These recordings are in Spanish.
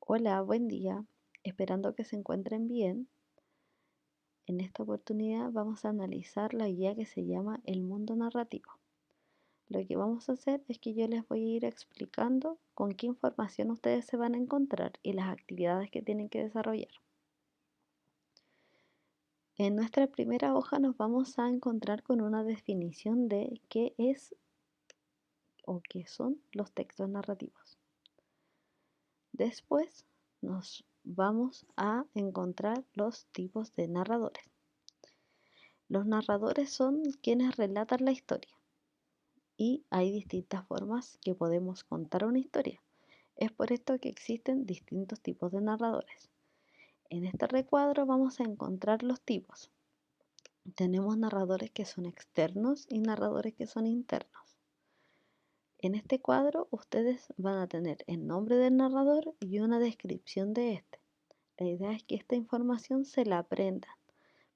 Hola, buen día. Esperando que se encuentren bien. En esta oportunidad vamos a analizar la guía que se llama El mundo narrativo. Lo que vamos a hacer es que yo les voy a ir explicando con qué información ustedes se van a encontrar y las actividades que tienen que desarrollar. En nuestra primera hoja nos vamos a encontrar con una definición de qué es o qué son los textos narrativos. Después nos vamos a encontrar los tipos de narradores. Los narradores son quienes relatan la historia y hay distintas formas que podemos contar una historia. Es por esto que existen distintos tipos de narradores. En este recuadro vamos a encontrar los tipos. Tenemos narradores que son externos y narradores que son internos. En este cuadro ustedes van a tener el nombre del narrador y una descripción de este. La idea es que esta información se la aprendan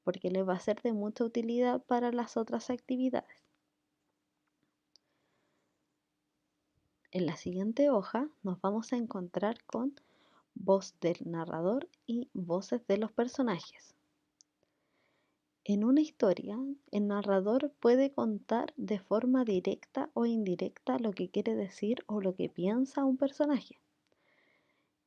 porque les va a ser de mucha utilidad para las otras actividades. En la siguiente hoja nos vamos a encontrar con voz del narrador y voces de los personajes. En una historia, el narrador puede contar de forma directa o indirecta lo que quiere decir o lo que piensa un personaje.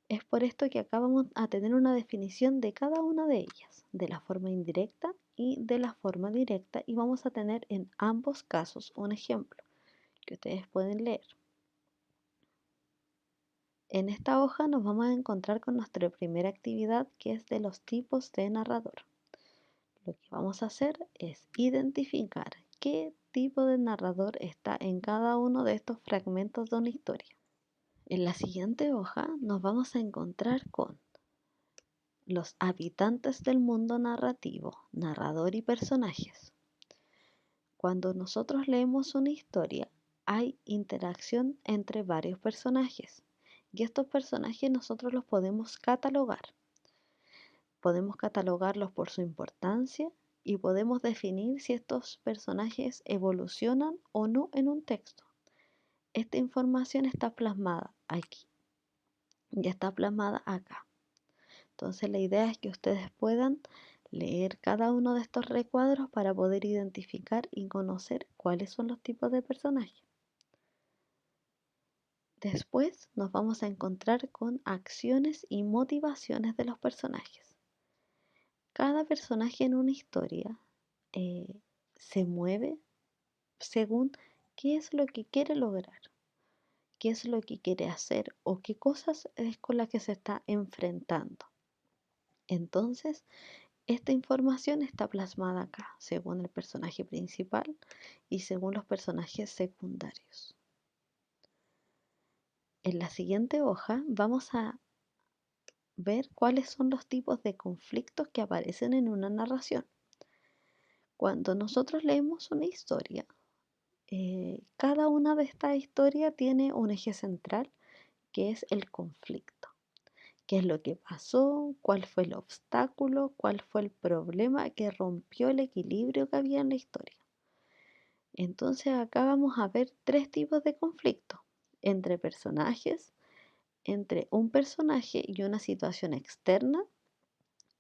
Es por esto que acá vamos a tener una definición de cada una de ellas, de la forma indirecta y de la forma directa, y vamos a tener en ambos casos un ejemplo que ustedes pueden leer. En esta hoja nos vamos a encontrar con nuestra primera actividad, que es de los tipos de narrador. Lo que vamos a hacer es identificar qué tipo de narrador está en cada uno de estos fragmentos de una historia. En la siguiente hoja nos vamos a encontrar con los habitantes del mundo narrativo, narrador y personajes. Cuando nosotros leemos una historia, hay interacción entre varios personajes. Y estos personajes nosotros los podemos catalogar. Podemos catalogarlos por su importancia y podemos definir si estos personajes evolucionan o no en un texto. Esta información está plasmada aquí y está plasmada acá. Entonces la idea es que ustedes puedan leer cada uno de estos recuadros para poder identificar y conocer cuáles son los tipos de personajes. Después nos vamos a encontrar con acciones y motivaciones de los personajes. Cada personaje en una historia se mueve según qué es lo que quiere lograr, qué es lo que quiere hacer o qué cosas es con las que se está enfrentando. Entonces, esta información está plasmada acá, según el personaje principal y según los personajes secundarios. En la siguiente hoja vamos a ver cuáles son los tipos de conflictos que aparecen en una narración. Cuando nosotros leemos una historia, cada una de estas historias tiene un eje central que es el conflicto. ¿Qué es lo que pasó? ¿Cuál fue el obstáculo? ¿Cuál fue el problema que rompió el equilibrio que había en la historia? Entonces acá vamos a ver tres tipos de conflicto entre personajes, entre un personaje y una situación externa,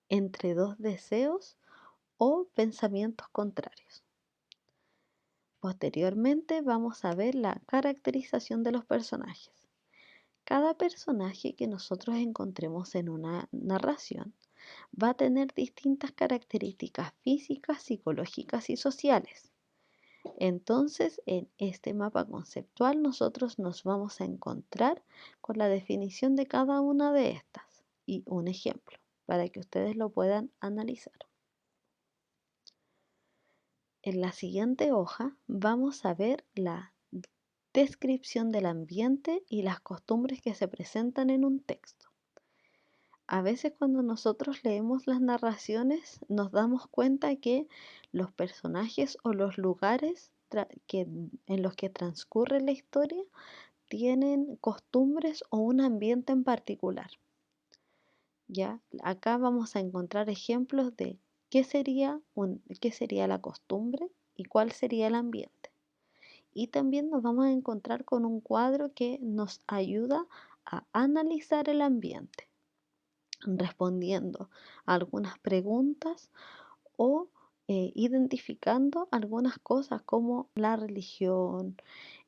entre dos deseos o pensamientos contrarios. Posteriormente vamos a ver la caracterización de los personajes. Cada personaje que nosotros encontremos en una narración va a tener distintas características físicas, psicológicas y sociales. Entonces, en este mapa conceptual nosotros nos vamos a encontrar con la definición de cada una de estas y un ejemplo para que ustedes lo puedan analizar. En la siguiente hoja vamos a ver la descripción del ambiente y las costumbres que se presentan en un texto. A veces cuando nosotros leemos las narraciones nos damos cuenta que los personajes o los lugares en los que transcurre la historia tienen costumbres o un ambiente en particular. Ya, acá vamos a encontrar ejemplos de qué sería la costumbre y cuál sería el ambiente. Y también nos vamos a encontrar con un cuadro que nos ayuda a analizar el ambiente. respondiendo algunas preguntas o identificando algunas cosas como la religión,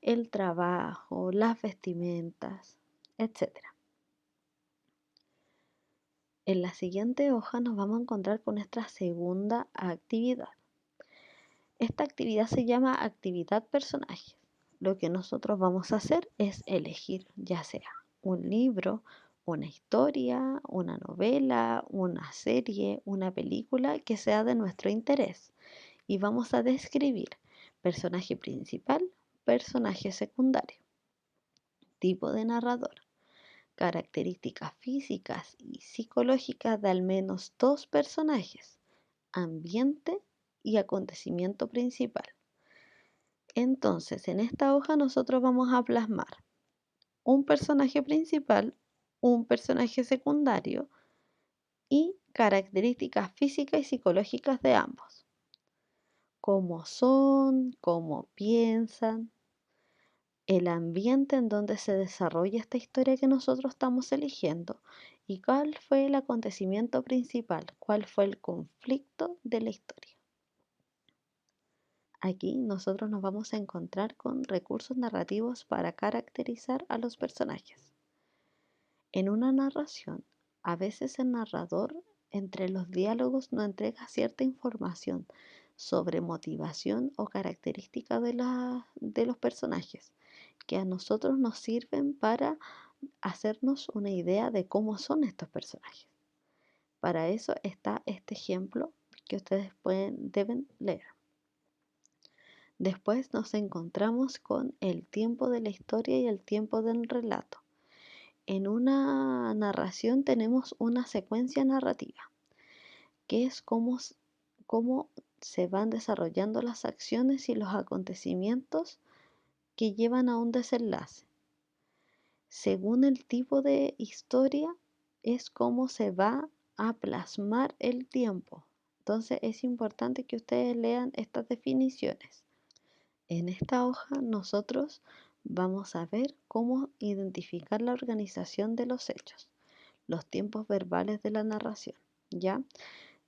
el trabajo, las vestimentas, etcétera. En la siguiente hoja nos vamos a encontrar con nuestra segunda actividad. Esta actividad se llama actividad personaje. Lo que nosotros vamos a hacer es elegir ya sea un libro, una historia, una novela, una serie, una película que sea de nuestro interés y vamos a describir personaje principal, personaje secundario, tipo de narrador, características físicas y psicológicas de al menos dos personajes, ambiente y acontecimiento principal. Entonces, en esta hoja nosotros vamos a plasmar un personaje principal, un personaje secundario y características físicas y psicológicas de ambos. Cómo son, cómo piensan, el ambiente en donde se desarrolla esta historia que nosotros estamos eligiendo y cuál fue el acontecimiento principal, cuál fue el conflicto de la historia. Aquí nosotros nos vamos a encontrar con recursos narrativos para caracterizar a los personajes. En una narración, a veces el narrador entre los diálogos nos entrega cierta información sobre motivación o características de los personajes que a nosotros nos sirven para hacernos una idea de cómo son estos personajes. Para eso está este ejemplo que ustedes deben leer. Después nos encontramos con el tiempo de la historia y el tiempo del relato. En una narración tenemos una secuencia narrativa, que es cómo se van desarrollando las acciones y los acontecimientos que llevan a un desenlace. Según el tipo de historia, es cómo se va a plasmar el tiempo. Entonces es importante que ustedes lean estas definiciones. En esta hoja nosotros vamos a ver cómo identificar la organización de los hechos, los tiempos verbales de la narración, ¿ya?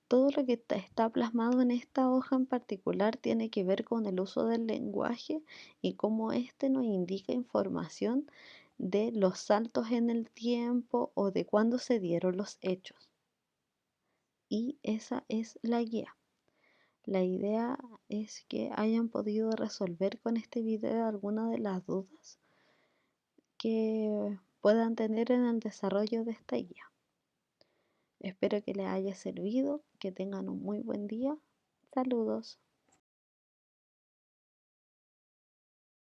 Todo lo que está plasmado en esta hoja en particular tiene que ver con el uso del lenguaje y cómo éste nos indica información de los saltos en el tiempo o de cuándo se dieron los hechos. Y esa es la guía. La idea es que hayan podido resolver con este video algunas de las dudas que puedan tener en el desarrollo de esta guía. Espero que les haya servido, que tengan un muy buen día. Saludos.